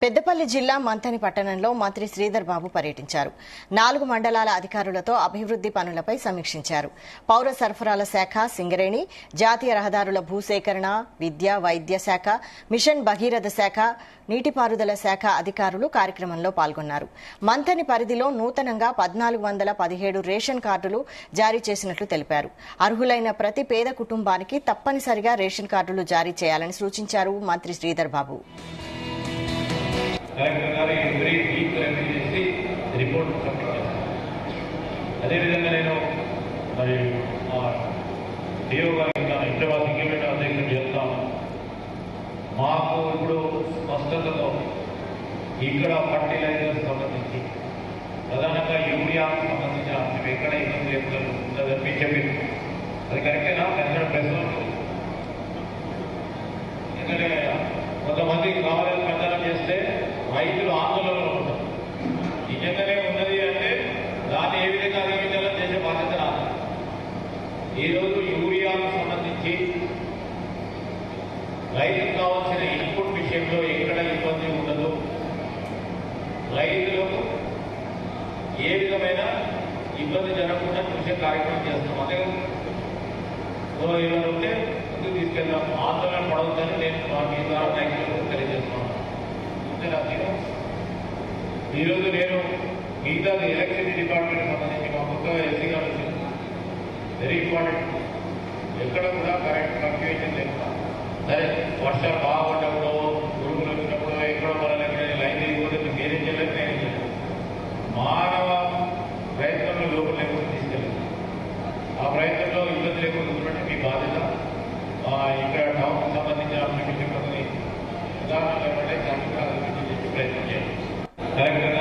పెద్దపల్లి జిల్లా మంథని పట్టణంలో మంత్రి శ్రీధర్ బాబు పర్యటించారు. 4 మండలాల అధికారులతో అభివృద్ది పనులపై సమీక్షించారు. పౌర సరఫరాల శాఖ సింగరేణి, జాతీయ రహదారుల భూసేకరణ, విద్య, వైద్య శాఖ, మిషన్ భగీరథ శాఖ, నీటిపారుదల శాఖ అధికారులు కార్యక్రమంలో పాల్గొన్నారు. మంథని పరిధిలో నూతనంగా 1417 రేషన్ కార్డులు జారీ చేసినట్లు తెలిపారు. అర్హులైన ప్రతి పేద కుటుంబానికి తప్పనిసరిగా రేషన్ కార్డులు జారీ చేయాలని సూచించారు మంత్రి శ్రీధర్ బాబు. కలెక్టర్ గారు ఎవ్రీ వీక్ రివ్యూ చేసి రిపోర్ట్ సబ్మిట్ చేస్తారు. అదేవిధంగా నేను మరి డిఓ గారు ఇంకా హైదరాబాద్ ఇంక్రిమెంట్ అధ్యక్షుడు చెప్తాను. మాకు ఇప్పుడు స్పష్టతతో ఇక్కడ ఫర్టిలైజర్స్ సంబంధించి ప్రధానంగా యూరియాకు సంబంధించిన అంశం ఎక్కడ ఇబ్బంది లేదని మీకు చెప్పింది. అది కరెక్టేనా? పెద్ద ప్రశ్న. ఎందుకంటే కొంతమందికి కావాలని ప్రచారం చేస్తే రైతులు ఆందోళనలో ఉంటారు. నిజంగానే ఉన్నది అంటే దాన్ని ఏ విధంగా అధిగమించాలో చేసే బాధ్యత రాదు. ఈరోజు యూరియాకు సంబంధించి రైతుకు కావాల్సిన ఇన్పుట్ విషయంలో ఎక్కడ ఇబ్బంది ఉండదు, రైతులకు ఏ విధమైన ఇబ్బంది జరగకుండా చూసే కార్యక్రమం చేస్తాం. అదే ఏమైనా ఉంటే ముందుకు తీసుకెళ్దాం. ఆందోళన పడవద్దని నేను మీ ద్వారా రైతులకు తెలియజేస్తున్నాను. ఈరోజు నేను మిగతా ఎలక్ట్రిసిటీ డిపార్ట్మెంట్ సంబంధించి మా కొత్తగా ఎస్సీ గారు వచ్చింది. Very important. ఎక్కడ కూడా కరెంట్ ఫ్లక్చుయేషన్ లేకుండా, సరే వర్షాలు బాగుపడ్డప్పుడు, గురువులు వచ్చినప్పుడు ఎక్కడో మన లైన్ లేకపోతే నేనేం చేయలేదు, నేనేం చేయలేదు. మానవ ప్రయత్నంలో లోపల లేకుండా తీసుకెళ్ళాలి. ఆ ప్రయత్నంలో ఇబ్బంది లేకుండా ఉన్నట్టు మీ బాధ్యత. ఇక్కడ టౌన్కి సంబంధించిన అభివృద్ధి ఉదాహరణ లేకపోతే ప్రయత్నం చేయాలి. కలెక్టర్